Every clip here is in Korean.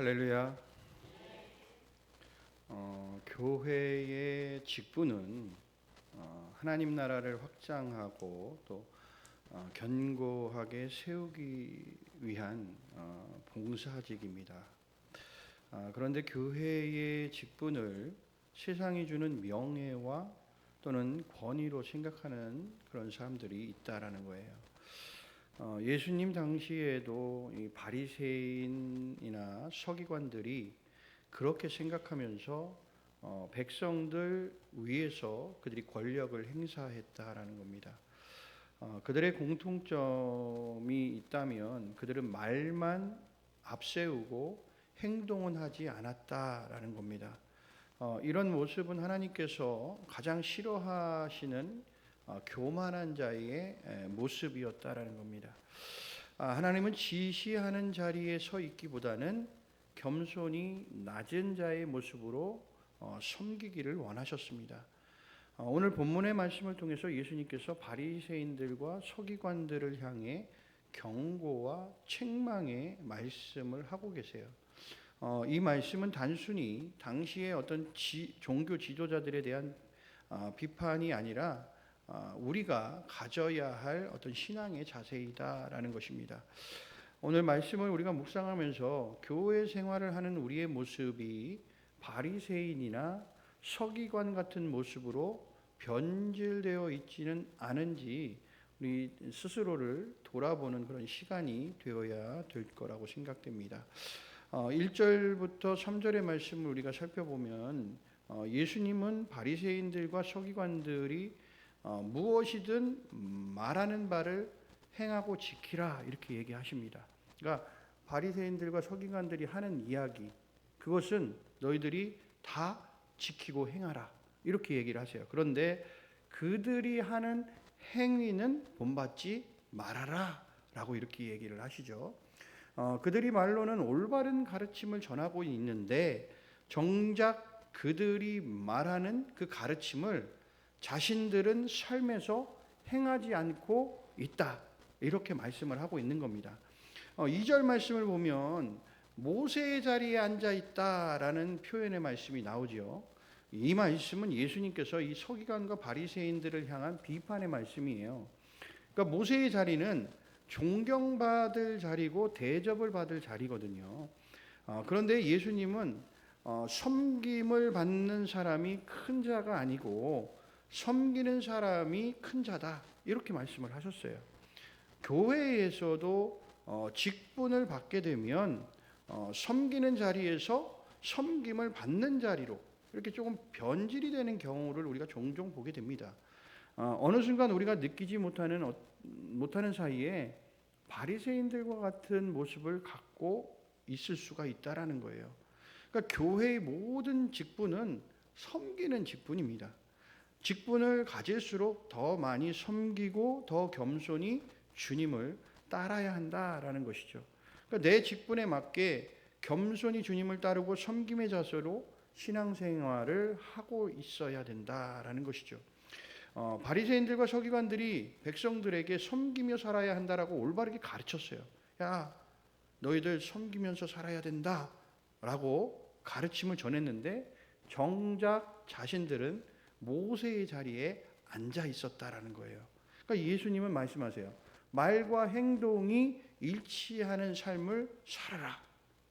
할렐루야. 교회의 직분은 하나님 나라를 확장하고 또 견고하게 세우기 위한 봉사직입니다. 그런데 교회의 직분을 세상이 주는 명예와 또는 권위로 생각하는 그런 사람들이 있다라는 거예요. 예수님 당시에도 이 바리새인이나 서기관들이 그렇게 생각하면서 백성들 위에서 그들이 권력을 행사했다라는 겁니다. 그들의 공통점이 있다면 그들은 말만 앞세우고 행동은 하지 않았다라는 겁니다. 이런 모습은 하나님께서 가장 싫어하시는 교만한 자의 모습이었다라는 겁니다. 하나님은 지시하는 자리에 서 있기보다는 겸손히 낮은 자의 모습으로 섬기기를 원하셨습니다. 오늘 본문의 말씀을 통해서 예수님께서 바리새인들과 서기관들을 향해 경고와 책망의 말씀을 하고 계세요. 이 말씀은 단순히 당시의 어떤 종교 지도자들에 대한 비판이 아니라 우리가 가져야 할 어떤 신앙의 자세이다라는 것입니다. 오늘 말씀을 우리가 묵상하면서 교회 생활을 하는 우리의 모습이 바리새인이나 서기관 같은 모습으로 변질되어 있지는 않은지 우리 스스로를 돌아보는 그런 시간이 되어야 될 거라고 생각됩니다. 1절부터 3절의 말씀을 우리가 살펴보면 예수님은 바리새인들과 서기관들이 무엇이든 말하는 바를 행하고 지키라 이렇게 얘기하십니다. 그러니까 바리새인들과 서기관들이 하는 이야기, 그것은 너희들이 다 지키고 행하라 이렇게 얘기를 하세요. 그런데 그들이 하는 행위는 본받지 말아라 라고 이렇게 얘기를 하시죠. 그들이 말로는 올바른 가르침을 전하고 있는데 정작 그들이 말하는 그 가르침을 자신들은 삶에서 행하지 않고 있다 이렇게 말씀을 하고 있는 겁니다. 2절 말씀을 보면 모세의 자리에 앉아 있다라는 표현의 말씀이 나오죠. 이 말씀은 예수님께서 이 서기관과 바리새인들을 향한 비판의 말씀이에요. 그러니까 모세의 자리는 존경받을 자리고 대접을 받을 자리거든요. 그런데 예수님은 섬김을 받는 사람이 큰 자가 아니고 섬기는 사람이 큰 자다 이렇게 말씀을 하셨어요. 교회에서도 직분을 받게 되면 섬기는 자리에서 섬김을 받는 자리로 이렇게 조금 변질이 되는 경우를 우리가 종종 보게 됩니다. 어느 순간 우리가 느끼지 못하는 사이에 바리새인들과 같은 모습을 갖고 있을 수가 있다라는 거예요. 그러니까 교회의 모든 직분은 섬기는 직분입니다. 직분을 가질수록 더 많이 섬기고 더 겸손히 주님을 따라야 한다라는 것이죠. 그러니까 내 직분에 맞게 겸손히 주님을 따르고 섬김의 자세로 신앙생활을 하고 있어야 된다라는 것이죠. 바리새인들과 서기관들이 백성들에게 섬기며 살아야 한다라고 올바르게 가르쳤어요. 야, 너희들 섬기면서 살아야 된다라고 가르침을 전했는데 정작 자신들은 모세의 자리에 앉아 있었다라는 거예요. 그러니까 예수님은 말씀하세요. 말과 행동이 일치하는 삶을 살아라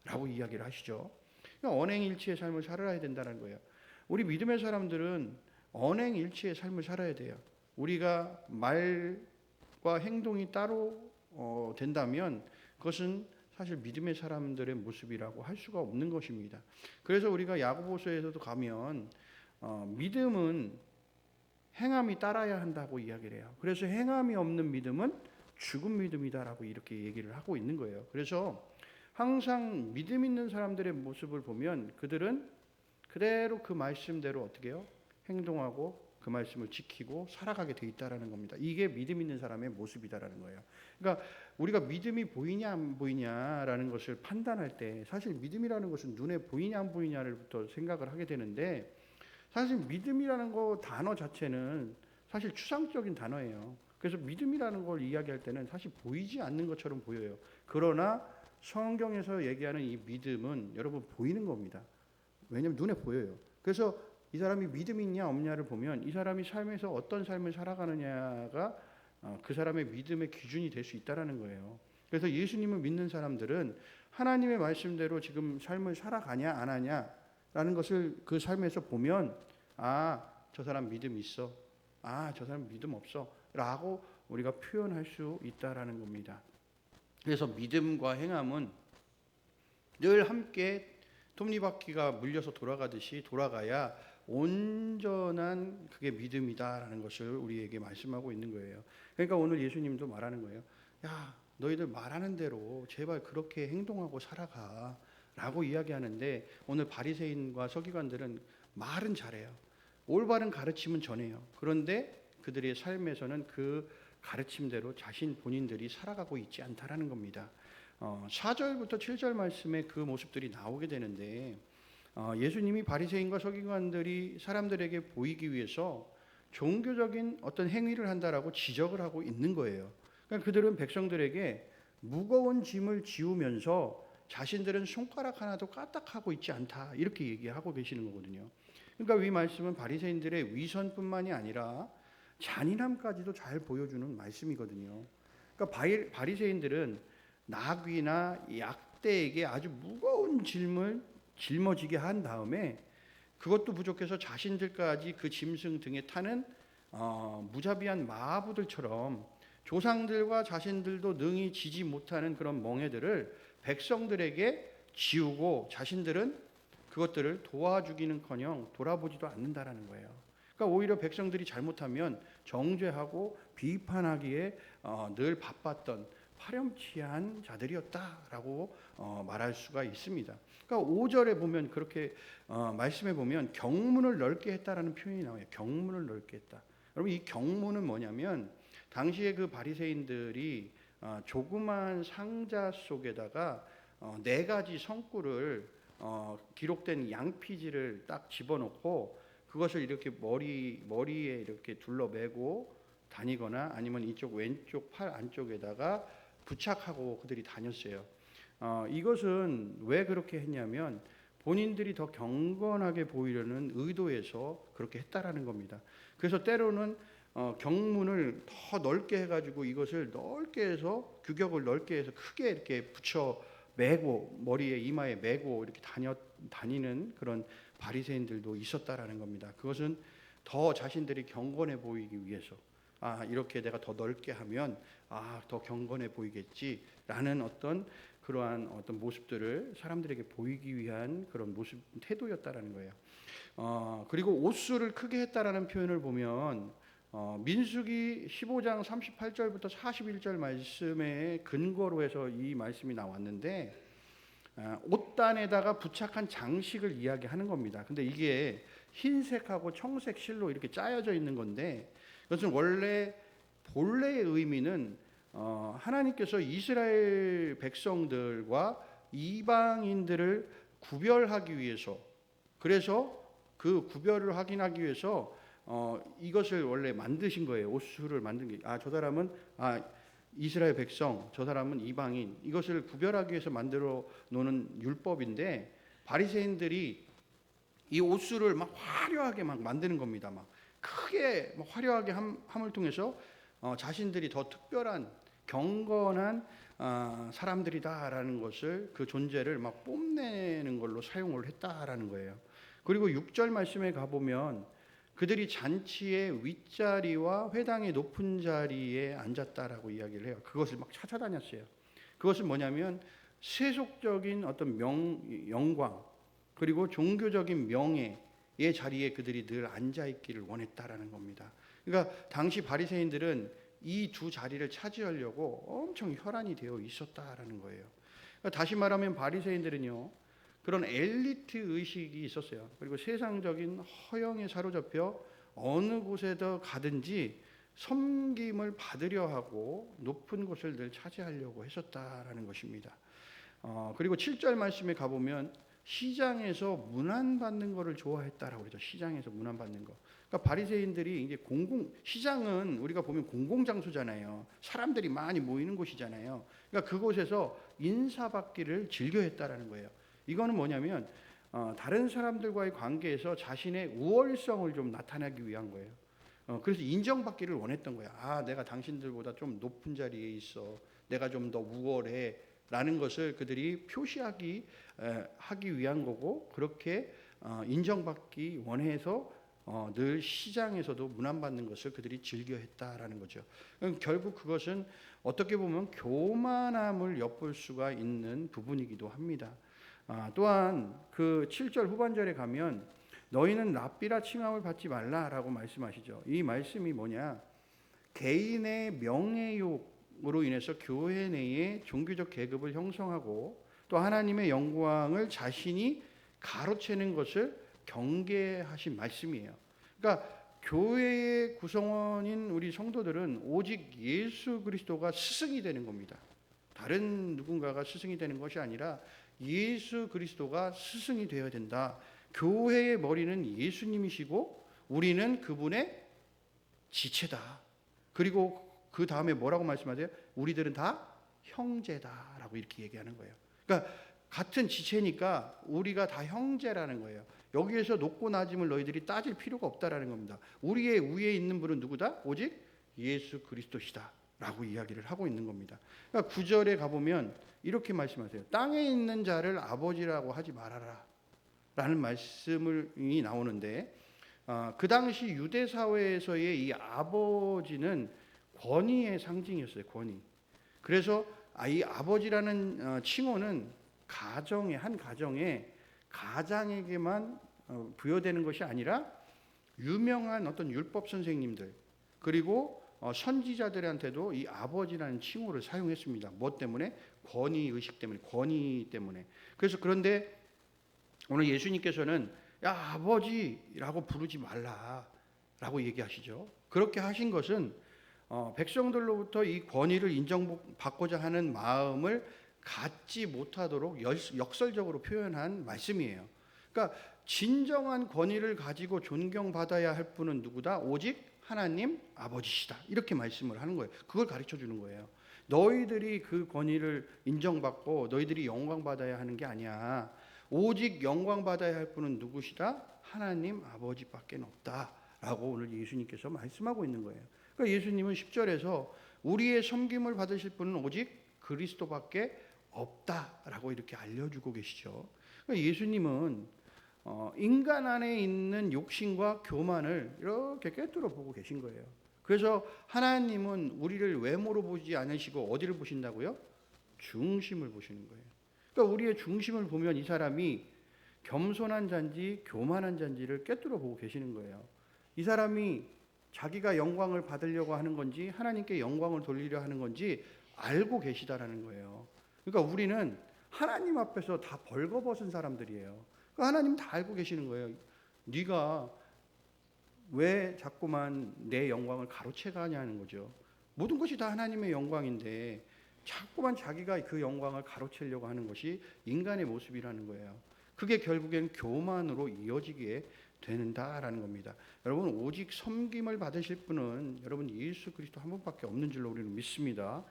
라고 이야기를 하시죠. 그러니까 언행일치의 삶을 살아야 된다는 거예요. 우리 믿음의 사람들은 언행일치의 삶을 살아야 돼요. 우리가 말과 행동이 따로 된다면 그것은 사실 믿음의 사람들의 모습이라고 할 수가 없는 것입니다. 그래서 우리가 야고보서에서도 가면 믿음은 행함이 따라야 한다고 이야기를 해요. 그래서 행함이 없는 믿음은 죽은 믿음이다라고 이렇게 얘기를 하고 있는 거예요. 그래서 항상 믿음 있는 사람들의 모습을 보면 그들은 그대로 그 말씀대로 어떻게 해요? 행동하고 그 말씀을 지키고 살아가게 돼 있다라는 겁니다. 이게 믿음 있는 사람의 모습이다라는 거예요. 그러니까 우리가 믿음이 보이냐 안 보이냐라는 것을 판단할 때 사실 믿음이라는 것은 눈에 보이냐 안 보이냐를부터 생각을 하게 되는데 사실 믿음이라는 거 단어 자체는 사실 추상적인 단어예요. 그래서 믿음이라는 걸 이야기할 때는 사실 보이지 않는 것처럼 보여요. 그러나 성경에서 얘기하는 이 믿음은 여러분 보이는 겁니다. 왜냐하면 눈에 보여요. 그래서 이 사람이 믿음이 있냐 없냐를 보면 이 사람이 삶에서 어떤 삶을 살아가느냐가 그 사람의 믿음의 기준이 될 수 있다라는 거예요. 그래서 예수님을 믿는 사람들은 하나님의 말씀대로 지금 삶을 살아가냐 안 하냐라는 것을 그 삶에서 보면 저 사람 믿음 있어. 저 사람 믿음 없어. 라고 우리가 표현할 수 있다라는 겁니다. 그래서 믿음과 행함은 늘 함께 톱니바퀴가 물려서 돌아가듯이 돌아가야 온전한 그게 믿음이다라는 것을 우리에게 말씀하고 있는 거예요. 그러니까 오늘 예수님도 말하는 거예요. 야, 너희들 말하는 대로 제발 그렇게 행동하고 살아가 라고 이야기하는데, 오늘 바리새인과 서기관들은 말은 잘해요. 올바른 가르침은 전해요. 그런데 그들의 삶에서는 그 가르침대로 자신 본인들이 살아가고 있지 않다라는 겁니다. 4절부터 7절 말씀에 그 모습들이 나오게 되는데, 예수님이 바리새인과 서기관들이 사람들에게 보이기 위해서 종교적인 어떤 행위를 한다라고 지적을 하고 있는 거예요. 그러니까 그들은 백성들에게 무거운 짐을 지우면서 자신들은 손가락 하나도 까딱하고 있지 않다, 이렇게 얘기하고 계시는 거거든요. 그러니까 이 말씀은 바리새인들의 위선뿐만이 아니라 잔인함까지도 잘 보여주는 말씀이거든요. 그러니까 바리새인들은 나귀나 약대에게 아주 무거운 짐을 짊어지게 한 다음에 그것도 부족해서 자신들까지 그 짐승 등에 타는 무자비한 마부들처럼 조상들과 자신들도 능히 지지 못하는 그런 멍에들을 백성들에게 지우고 자신들은 그것들을 도와주기는커녕 돌아보지도 않는다라는 거예요. 그러니까 오히려 백성들이 잘못하면 정죄하고 비판하기에 늘 바빴던 파렴치한 자들이었다라고 말할 수가 있습니다. 그러니까 5절에 보면 그렇게 말씀해 보면 경문을 넓게 했다라는 표현이 나와요. 경문을 넓게 했다. 여러분, 이 경문은 뭐냐면 당시에 그 바리새인들이 조그만 상자 속에다가 4가지 성꿀을 기록된 양피지를 딱 집어넣고 그것을 이렇게 머리에 이렇게 둘러매고 다니거나 아니면 이쪽 왼쪽 팔 안쪽에다가 부착하고 그들이 다녔어요. 이것은 왜 그렇게 했냐면 본인들이 더 경건하게 보이려는 의도에서 그렇게 했다라는 겁니다. 그래서 때로는 경문을 더 넓게 해가지고 이것을 넓게 해서 규격을 넓게 해서 크게 이렇게 붙여 매고 머리에 이마에 매고 이렇게 다니는 그런 바리새인들도 있었다라는 겁니다. 그것은 더 자신들이 경건해 보이기 위해서 이렇게 내가 더 넓게 하면 더 경건해 보이겠지라는 그러한 어떤 모습들을 사람들에게 보이기 위한 그런 모습 태도였다라는 거예요. 그리고 옷수를 크게 했다라는 표현을 보면 민수기 15장 38절부터 41절 말씀의 근거로 해서 이 말씀이 나왔는데 옷단에다가 부착한 장식을 이야기하는 겁니다. 근데 이게 흰색하고 청색 실로 이렇게 짜여져 있는 건데, 그것은 원래 본래의 의미는 하나님께서 이스라엘 백성들과 이방인들을 구별하기 위해서, 그래서 그 구별을 확인하기 위해서 이것을 원래 만드신 거예요. 옷수를 만든 게 저 사람은 이스라엘 백성, 저 사람은 이방인, 이것을 구별하기 위해서 만들어 놓는 율법인데 바리새인들이 이 옷수를 막 화려하게 막 만드는 겁니다. 막 크게 막 화려하게 함을 통해서 자신들이 더 특별한 경건한 사람들이다라는 것을, 그 존재를 막 뽐내는 걸로 사용을 했다라는 거예요. 그리고 6절 말씀에 가보면 그들이 잔치의 윗자리와 회당의 높은 자리에 앉았다라고 이야기를 해요. 그것을 막 찾아다녔어요. 그것은 뭐냐면 세속적인 어떤 영광 그리고 종교적인 명예의 자리에 그들이 늘 앉아있기를 원했다라는 겁니다. 그러니까 당시 바리새인들은 이 두 자리를 차지하려고 엄청 혈안이 되어 있었다라는 거예요. 그러니까 다시 말하면 바리새인들은요, 그런 엘리트 의식이 있었어요. 그리고 세상적인 허영에 사로잡혀 어느 곳에도 가든지 섬김을 받으려 하고 높은 곳을 늘 차지하려고 했었다라는 것입니다. 그리고 7절 말씀에 가보면 시장에서 문안받는 거를 좋아했다라고 그러죠. 시장에서 문안받는 거. 그러니까 바리새인들이 이제 시장은 우리가 보면 공공 장소잖아요. 사람들이 많이 모이는 곳이잖아요. 그러니까 그곳에서 인사받기를 즐겨했다라는 거예요. 이거는 뭐냐면 다른 사람들과의 관계에서 자신의 우월성을 좀 나타내기 위한 거예요. 그래서 인정받기를 원했던 거야. 아, 내가 당신들보다 좀 높은 자리에 있어. 내가 좀 더 우월해. 라는 것을 그들이 표시하기 하기 위한 거고, 그렇게 인정받기 원해서 늘 시장에서도 문안받는 것을 그들이 즐겨했다라는 거죠. 결국 그것은 어떻게 보면 교만함을 엿볼 수가 있는 부분이기도 합니다. 또한 그 7절 후반절에 가면 너희는 랍비라 칭함을 받지 말라라고 말씀하시죠. 이 말씀이 뭐냐? 개인의 명예욕으로 인해서 교회 내에 종교적 계급을 형성하고 또 하나님의 영광을 자신이 가로채는 것을 경계하신 말씀이에요. 그러니까 교회의 구성원인 우리 성도들은 오직 예수 그리스도가 스승이 되는 겁니다. 다른 누군가가 스승이 되는 것이 아니라 예수 그리스도가 스승이 되어야 된다. 교회의 머리는 예수님이시고 우리는 그분의 지체다. 그리고 그 다음에 뭐라고 말씀하세요? 우리들은 다 형제다라고 이렇게 얘기하는 거예요. 그러니까 같은 지체니까 우리가 다 형제라는 거예요. 여기에서 높고 낮음을 너희들이 따질 필요가 없다라는 겁니다. 우리의 위에 있는 분은 누구다? 오직 예수 그리스도시다 라고 이야기를 하고 있는 겁니다. 그러니까 9절에 가보면 이렇게 말씀하세요. 땅에 있는 자를 아버지라고 하지 말아라 라는 말씀이 나오는데, 그 당시 유대 사회에서의 이 아버지는 권위의 상징이었어요. 권위. 그래서 이 아버지라는 칭호는 한 가정에 가장에게만 부여되는 것이 아니라 유명한 어떤 율법 선생님들 그리고 선지자들한테도 이 아버지라는 칭호를 사용했습니다. 뭐 때문에? 권위 의식 때문에, 권위 때문에. 그래서 그런데 오늘 예수님께서는 야 아버지라고 부르지 말라라고 얘기하시죠. 그렇게 하신 것은 백성들로부터 이 권위를 인정받고자 하는 마음을 갖지 못하도록 역설적으로 표현한 말씀이에요. 그러니까 진정한 권위를 가지고 존경받아야 할 분은 누구다? 오직 하나님 아버지시다. 이렇게 말씀을 하는 거예요. 그걸 가르쳐 주는 거예요. 너희들이 그 권위를 인정받고 너희들이 영광받아야 하는 게 아니야. 오직 영광받아야 할 분은 누구시다? 하나님 아버지밖에 없다라고 오늘 예수님께서 말씀하고 있는 거예요. 그러니까 예수님은 10절에서 우리의 섬김을 받으실 분은 오직 그리스도밖에 없다라고 이렇게 알려주고 계시죠. 그러니까 예수님은 인간 안에 있는 욕심과 교만을 이렇게 꿰뚫어 보고 계신 거예요. 그래서 하나님은 우리를 외모로 보지 않으시고 어디를 보신다고요? 중심을 보시는 거예요. 그러니까 우리의 중심을 보면 이 사람이 겸손한 자인지 교만한 자인지를 꿰뚫어 보고 계시는 거예요. 이 사람이 자기가 영광을 받으려고 하는 건지 하나님께 영광을 돌리려 하는 건지 알고 계시다라는 거예요. 그러니까 우리는 하나님 앞에서 다 벌거벗은 사람들이에요. 그러니까 하나님 다 알고 계시는 거예요. 네가 왜 자꾸만 내 영광을 가로채가냐는 거죠. 모든 것이 다 하나님의 영광인데 자꾸만 자기가 그 영광을 가로채려고 하는 것이 인간의 모습이라는 거예요. 그게 결국엔 교만으로 이어지게 된다라는 겁니다. 여러분 오직 섬김을 받으실 분은 여러분 예수 그리스도 한 분밖에 없는 줄로 우리는 믿습니다.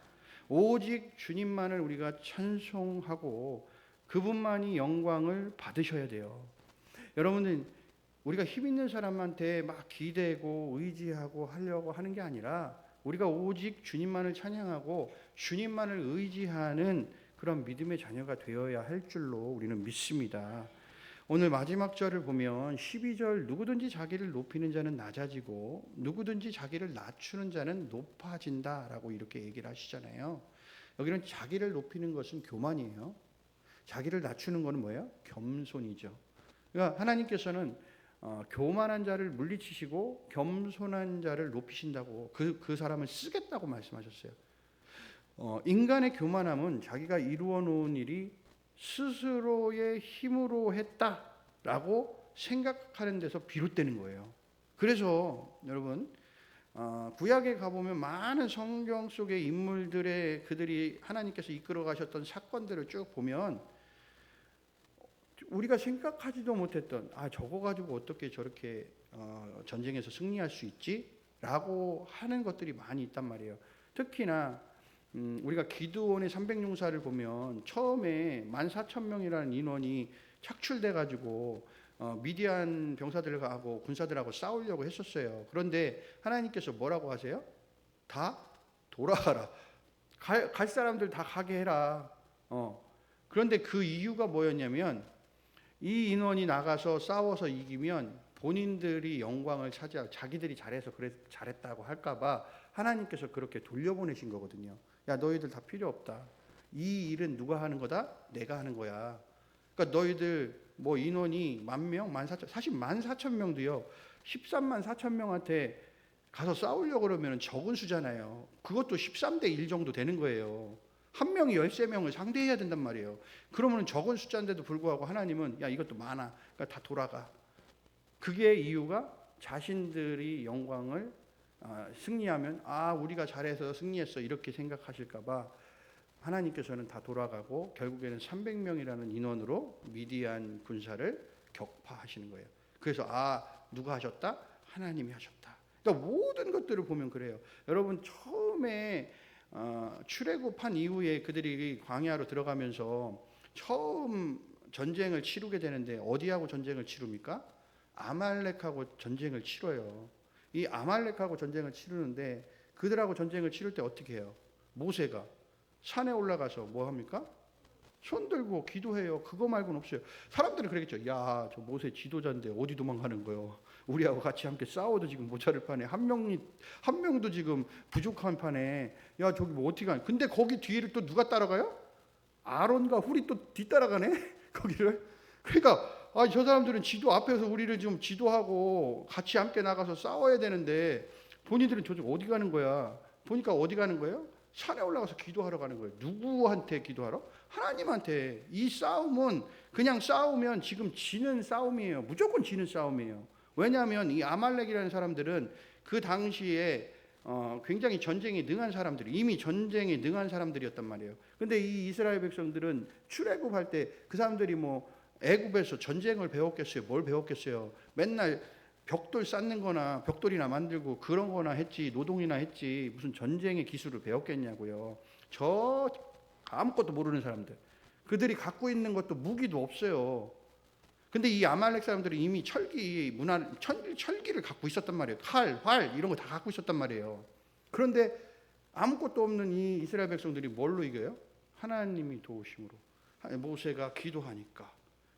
오직 주님만을 우리가 찬송하고 그분만이 영광을 받으셔야 돼요. 여러분은 우리가 힘 있는 사람한테 막 기대고 의지하고 하려고 하는 게 아니라 우리가 오직 주님만을 찬양하고 주님만을 의지하는 그런 믿음의 자녀가 되어야 할 줄로 우리는 믿습니다. 오늘 마지막 절을 보면 12절 누구든지 자기를 높이는 자는 낮아지고 누구든지 자기를 낮추는 자는 높아진다라고 이렇게 얘기를 하시잖아요. 여기는 자기를 높이는 것은 교만이에요. 자기를 낮추는 것은 뭐예요? 겸손이죠. 그러니까 하나님께서는 교만한 자를 물리치시고 겸손한 자를 높이신다고 그 사람을 쓰겠다고 말씀하셨어요. 인간의 교만함은 자기가 이루어 놓은 일이 스스로의 힘으로 했다라고 생각하는 데서 비롯되는 거예요. 그래서 여러분 구약에 가보면 많은 성경 속의 인물들의 그들이 하나님께서 이끌어 가셨던 사건들을 쭉 보면 우리가 생각하지도 못했던 저거 가지고 어떻게 저렇게 전쟁에서 승리할 수 있지라고 하는 것들이 많이 있단 말이에요. 특히나 우리가 기드온의 300용사를 보면 처음에 14,000명이라는 인원이 착출돼 가지고 미디안 병사들하고 군사들하고 싸우려고 했었어요. 그런데 하나님께서 뭐라고 하세요? 다 돌아가라. 갈 사람들 다 가게 해라. 그런데 그 이유가 뭐였냐면 이 인원이 나가서 싸워서 이기면 본인들이 영광을 차지하고 자기들이 잘해서 그래 잘했다고 할까봐 하나님께서 그렇게 돌려보내신 거거든요. 야, 너희들 다 필요 없다. 이 일은 누가 하는 거다? 내가 하는 거야. 그러니까 너희들 뭐 인원이 10,000명, 14,000, 사실 14,000명도요. 13만 4천 명한테 가서 싸우려고 그러면 적은 수잖아요. 그것도 13대 1 정도 되는 거예요. 한 명이 13명을 상대해야 된단 말이에요. 그러면 적은 숫자인데도 불구하고 하나님은 야, 이것도 많아. 그러니까 다 돌아가. 그게 이유가 자신들이 영광을 승리하면 우리가 잘해서 승리했어 이렇게 생각하실까 봐 하나님께서는 다 돌아가고 결국에는 300명이라는 인원으로 미디안 군사를 격파하시는 거예요. 그래서 누가 하셨다? 하나님이 하셨다. 그러니까 모든 것들을 보면 그래요. 여러분 처음에 출애굽한 이후에 그들이 광야로 들어가면서 처음 전쟁을 치르게 되는데 어디하고 전쟁을 치릅니까? 아말렉하고 전쟁을 치러요. 이 아말렉하고 전쟁을 치르는데 그들하고 전쟁을 치를 때 어떻게 해요? 모세가 산에 올라가서 뭐 합니까? 손 들고 기도해요. 그거 말고는 없어요. 사람들은 그러겠죠. 야, 저 모세 지도자인데 어디 도망가는 거요? 우리하고 같이 함께 싸워도 지금 모자를 판에 한 명도 지금 부족한 판에 야, 저기 뭐 어떻게 가냐? 근데 거기 뒤를 또 누가 따라가요? 아론과 훌이 또 뒤따라가네. 거기를. 그러니까 저 사람들은 지도 앞에서 우리를 좀 지도하고 같이 함께 나가서 싸워야 되는데 본인들은 저쪽 어디 가는 거야? 보니까 어디 가는 거예요? 산에 올라가서 기도하러 가는 거예요. 누구한테 기도하러? 하나님한테. 이 싸움은 그냥 싸우면 지금 지는 싸움이에요. 무조건 지는 싸움이에요. 왜냐하면 이 아말렉이라는 사람들은 그 당시에 굉장히 전쟁에 능한 사람들이 이미 전쟁에 능한 사람들이었단 말이에요. 근데 이 이스라엘 백성들은 출애굽할 때 그 사람들이 뭐 애굽에서 전쟁을 배웠겠어요? 뭘 배웠겠어요? 맨날 벽돌 쌓는 거나 벽돌이나 만들고 그런 거나 했지, 노동이나 했지 무슨 전쟁의 기술을 배웠겠냐고요. 저 아무것도 모르는 사람들. 그들이 갖고 있는 것도 무기도 없어요. 근데 이 아말렉 사람들은 이미 철기를 갖고 있었단 말이에요. 칼, 활 이런 거 다 갖고 있었단 말이에요. 그런데 아무것도 없는 이 이스라엘 백성들이 뭘로 이겨요? 하나님이 도우심으로. 모세가 기도하니까.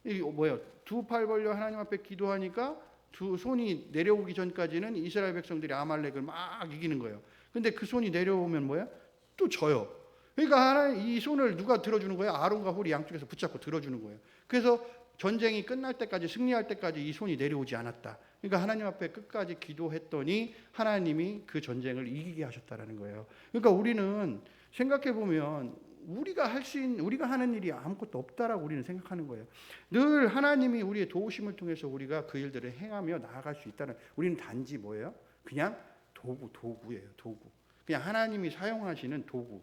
이 뭐예요? 두 팔 벌려 하나님 앞에 기도하니까 두 손이 내려오기 전까지는 이스라엘 백성들이 아말렉을 막 이기는 거예요. 근데 그 손이 내려오면 뭐야? 또 져요. 그러니까 하나님 이 손을 누가 들어주는 거예요? 아론과 훌이 양쪽에서 붙잡고 들어주는 거예요. 그래서 전쟁이 끝날 때까지 승리할 때까지 이 손이 내려오지 않았다. 그러니까 하나님 앞에 끝까지 기도했더니 하나님이 그 전쟁을 이기게 하셨다라는 거예요. 그러니까 우리는 생각해 보면 우리가 하는 일이 아무것도 없다라고 우리는 생각하는 거예요. 늘 하나님이 우리의 도우심을 통해서 우리가 그 일들을 행하며 나아갈 수 있다는. 우리는 단지 뭐예요? 그냥 도구예요. 도구. 그냥 하나님이 사용하시는 도구.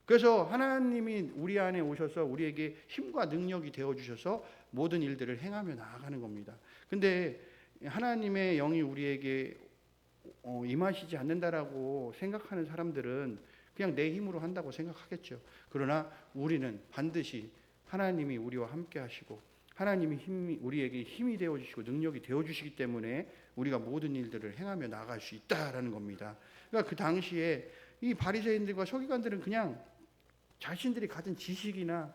그래서 하나님이 우리 안에 오셔서 우리에게 힘과 능력이 되어 주셔서 모든 일들을 행하며 나아가는 겁니다. 근데 하나님의 영이 우리에게 임하시지 않는다라고 생각하는 사람들은 그냥 내 힘으로 한다고 생각하겠죠. 그러나 우리는 반드시 하나님이 우리와 함께 하시고 하나님이 우리에게 힘이 되어 주시고 능력이 되어 주시기 때문에 우리가 모든 일들을 행하며 나아갈 수 있다라는 겁니다. 그러니까 그 당시에 이 바리새인들과 서기관들은 그냥 자신들이 가진 지식이나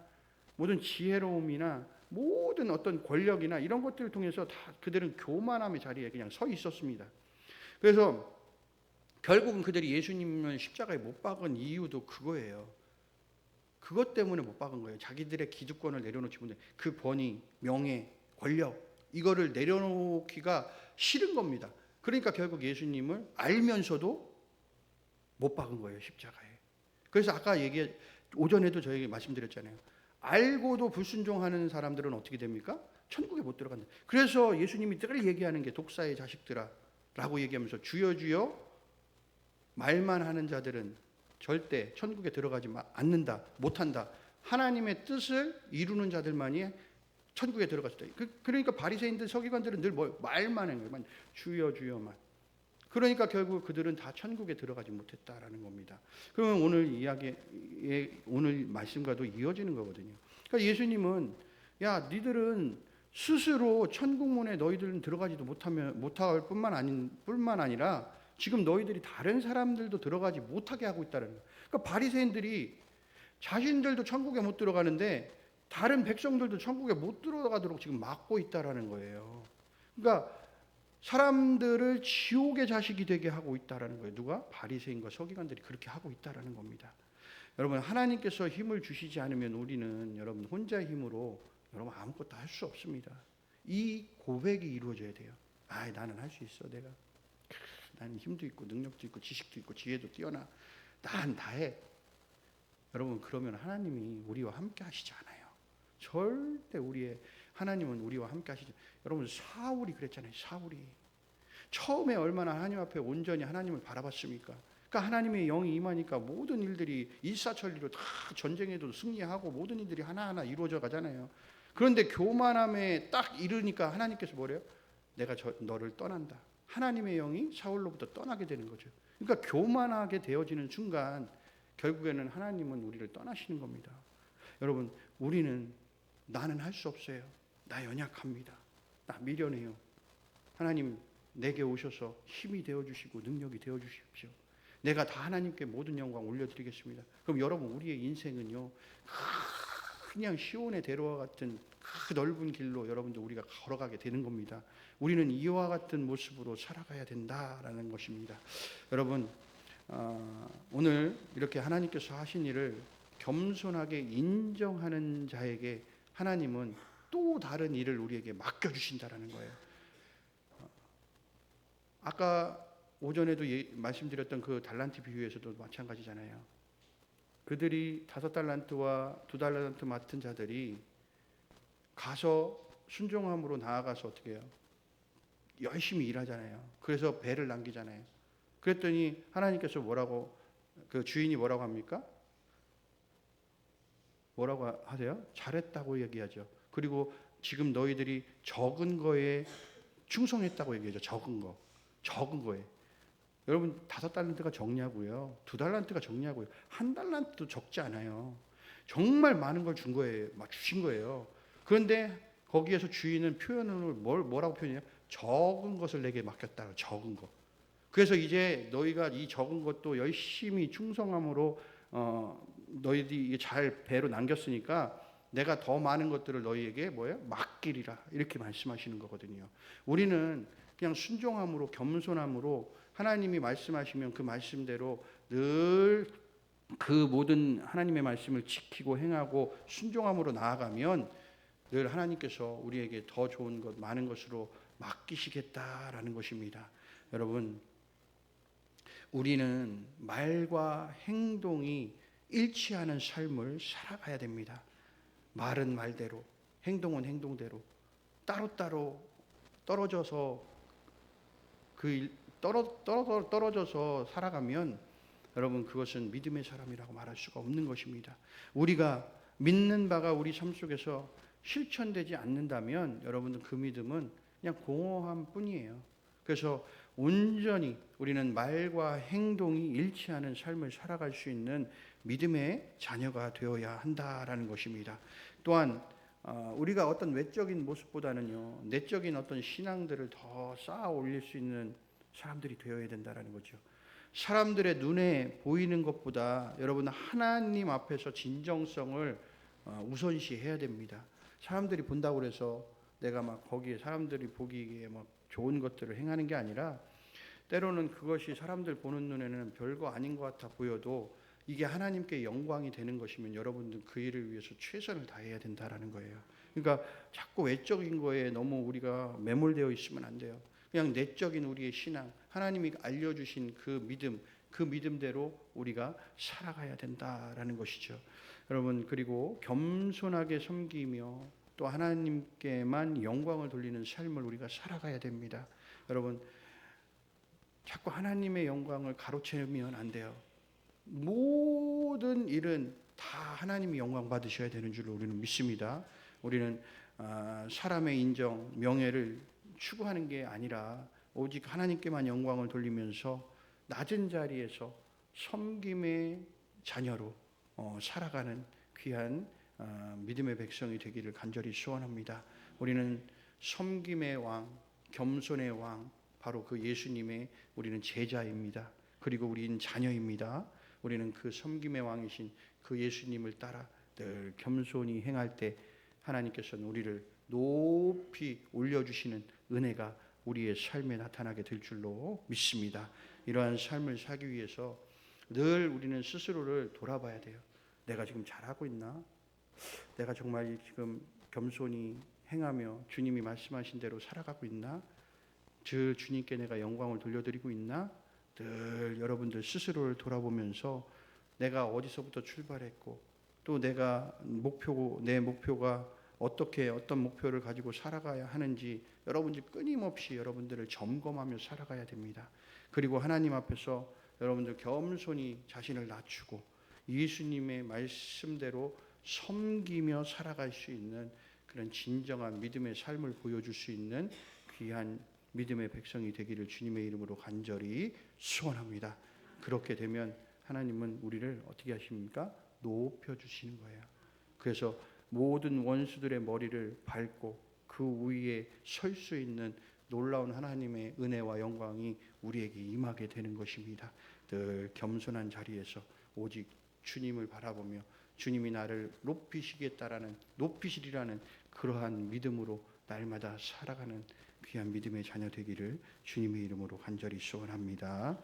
모든 지혜로움이나 모든 어떤 권력이나 이런 것들을 통해서 다 그들은 교만함의 자리에 그냥 서 있었습니다. 그래서 결국은 그들이 예수님을 십자가에 못 박은 이유도 그거예요. 그것 때문에 못 박은 거예요. 자기들의 기득권을 내려놓지 못해. 그 권위, 명예, 권력 이거를 내려놓기가 싫은 겁니다. 그러니까 결국 예수님을 알면서도 못 박은 거예요. 십자가에. 그래서 아까 오전에도 저에게 말씀드렸잖아요. 알고도 불순종하는 사람들은 어떻게 됩니까? 천국에 못 들어간다. 그래서 예수님이 늘 얘기하는 게 독사의 자식들아 라고 얘기하면서 주여 주여 말만 하는 자들은 절대 천국에 들어가지 않는다. 못한다. 하나님의 뜻을 이루는 자들만이 천국에 들어갔을 때. 그러니까 바리새인들 서기관들은 늘 뭐 말만 한 거예요. 주여 주여만. 그러니까 결국 그들은 다 천국에 들어가지 못했다라는 겁니다. 그러면 오늘 이야기의 오늘 말씀과도 이어지는 거거든요. 그러니까 예수님은 야 니들은 스스로 천국 문에 너희들은 들어가지도 못할 뿐만 아니라 지금 너희들이 다른 사람들도 들어가지 못하게 하고 있다는 거예요. 그러니까 바리새인들이 자신들도 천국에 못 들어가는데 다른 백성들도 천국에 못 들어가도록 지금 막고 있다라는 거예요. 그러니까 사람들을 지옥의 자식이 되게 하고 있다라는 거예요. 누가? 바리새인과 서기관들이 그렇게 하고 있다라는 겁니다. 여러분 하나님께서 힘을 주시지 않으면 우리는 여러분 혼자 힘으로 여러분 아무것도 할 수 없습니다. 이 고백이 이루어져야 돼요. 아, 나는 할 수 있어. 나는 힘도 있고 능력도 있고 지식도 있고 지혜도 뛰어나. 난 다 해. 여러분 그러면 하나님이 우리와 함께 하시지 않아요. 절대 하나님은 우리와 함께 하시죠. 여러분 사울이 그랬잖아요. 사울이 처음에 얼마나 하나님 앞에 온전히 하나님을 바라봤습니까? 그러니까 하나님의 영이 임하니까 모든 일들이 일사천리로 다 전쟁에도 승리하고 모든 일들이 하나하나 이루어져 가잖아요. 그런데 교만함에 딱 이르니까 하나님께서 뭐래요? 내가 너를 떠난다. 하나님의 영이 사울로부터 떠나게 되는 거죠. 그러니까 교만하게 되어지는 순간 결국에는 하나님은 우리를 떠나시는 겁니다. 여러분 나는 할 수 없어요. 나 연약합니다. 나 미련해요. 하나님 내게 오셔서 힘이 되어주시고 능력이 되어주십시오. 내가 다 하나님께 모든 영광 올려드리겠습니다. 그럼 여러분 우리의 인생은요 그냥 시온의 대로와 같은 그 넓은 길로 여러분들 우리가 걸어가게 되는 겁니다. 우리는 이와 같은 모습으로 살아가야 된다라는 것입니다. 여러분 오늘 이렇게 하나님께서 하신 일을 겸손하게 인정하는 자에게 하나님은 또 다른 일을 우리에게 맡겨주신다라는 거예요. 아까 오전에도 말씀드렸던 그 달란트 비유에서도 마찬가지잖아요. 그들이 5달란트와 2달란트 맡은 자들이 가서 순종함으로 나아가서 어떻게 해요? 열심히 일하잖아요. 그래서 배를 남기잖아요. 그랬더니 하나님께서 그 주인이 뭐라고 합니까? 뭐라고 하세요? 잘했다고 얘기하죠. 그리고 지금 너희들이 적은 거에 충성했다고 얘기하죠. 적은 거에. 여러분 5달란트가 적냐고요? 2달란트가 적냐고요? 1달란트도 적지 않아요. 정말 많은 걸 주신 거예요. 그런데 거기에서 주인은 표현을 뭐라고 표현해요? 적은 것을 내게 맡겼다. 적은 거. 그래서 이제 너희가 이 적은 것도 열심히 충성함으로 너희들이 잘 배로 남겼으니까 내가 더 많은 것들을 너희에게 맡기리라. 이렇게 말씀하시는 거거든요. 우리는 그냥 순종함으로 겸손함으로 하나님이 말씀하시면 그 말씀대로 늘 그 모든 하나님의 말씀을 지키고 행하고 순종함으로 나아가면 늘 하나님께서 우리에게 더 좋은 것 많은 것으로 맡기시겠다라는 것입니다. 여러분 우리는 말과 행동이 일치하는 삶을 살아가야 됩니다. 말은 말대로 행동은 행동대로 따로따로 떨어져서 떨어져서 살아가면 여러분 그것은 믿음의 사람이라고 말할 수가 없는 것입니다. 우리가 믿는 바가 우리 삶 속에서 실천되지 않는다면 여러분들 그 믿음은 그냥 공허함 뿐이에요. 그래서 온전히 우리는 말과 행동이 일치하는 삶을 살아갈 수 있는 믿음의 자녀가 되어야 한다라는 것입니다. 또한 우리가 어떤 외적인 모습보다는요 내적인 어떤 신앙들을 더 쌓아 올릴 수 있는 사람들이 되어야 된다라는 거죠. 사람들의 눈에 보이는 것보다 여러분 하나님 앞에서 진정성을 우선시해야 됩니다. 사람들이 본다고 해서 내가 막 거기에 사람들이 보기에 막 좋은 것들을 행하는 게 아니라 때로는 그것이 사람들 보는 눈에는 별거 아닌 것 같아 보여도 이게 하나님께 영광이 되는 것이면 여러분들 그 일을 위해서 최선을 다해야 된다라는 거예요. 그러니까 자꾸 외적인 거에 너무 우리가 매몰되어 있으면 안 돼요. 그냥 내적인 우리의 신앙, 하나님이 알려주신 그 믿음대로 우리가 살아가야 된다라는 것이죠. 여러분 그리고 겸손하게 섬기며 또 하나님께만 영광을 돌리는 삶을 우리가 살아가야 됩니다. 여러분 자꾸 하나님의 영광을 가로채면 안 돼요. 모든 일은 다 하나님이 영광 받으셔야 되는 줄로 우리는 믿습니다. 우리는 사람의 인정, 명예를 추구하는 게 아니라 오직 하나님께만 영광을 돌리면서 낮은 자리에서 섬김의 자녀로 살아가는 귀한 믿음의 백성이 되기를 간절히 소원합니다. 우리는 섬김의 왕, 겸손의 왕, 바로 그 예수님의 우리는 제자입니다. 그리고 우리는 자녀입니다. 우리는 그 섬김의 왕이신 그 예수님을 따라 늘 겸손히 행할 때 하나님께서는 우리를 높이 올려주시는 은혜가 우리의 삶에 나타나게 될 줄로 믿습니다. 이러한 삶을 살기 위해서 늘 우리는 스스로를 돌아봐야 돼요. 내가 지금 잘하고 있나? 내가 정말 지금 겸손히 행하며 주님이 말씀하신 대로 살아가고 있나? 늘 주님께 내가 영광을 돌려드리고 있나? 늘 여러분들 스스로를 돌아보면서 내가 어디서부터 출발했고 또 내가 내 목표가 어떤 목표를 가지고 살아가야 하는지 여러분들이 끊임없이 여러분들을 점검하며 살아가야 됩니다. 그리고 하나님 앞에서 여러분들 겸손히 자신을 낮추고 예수님의 말씀대로 섬기며 살아갈 수 있는 그런 진정한 믿음의 삶을 보여줄 수 있는 귀한 믿음의 백성이 되기를 주님의 이름으로 간절히 소원합니다. 그렇게 되면 하나님은 우리를 어떻게 하십니까? 높여주시는 거예요. 그래서 모든 원수들의 머리를 밟고 그 위에 설 수 있는 놀라운 하나님의 은혜와 영광이 우리에게 임하게 되는 것입니다. 늘 겸손한 자리에서 오직 주님을 바라보며 주님이 나를 높이시리라는 그러한 믿음으로 날마다 살아가는 귀한 믿음의 자녀 되기를 주님의 이름으로 간절히 소원합니다.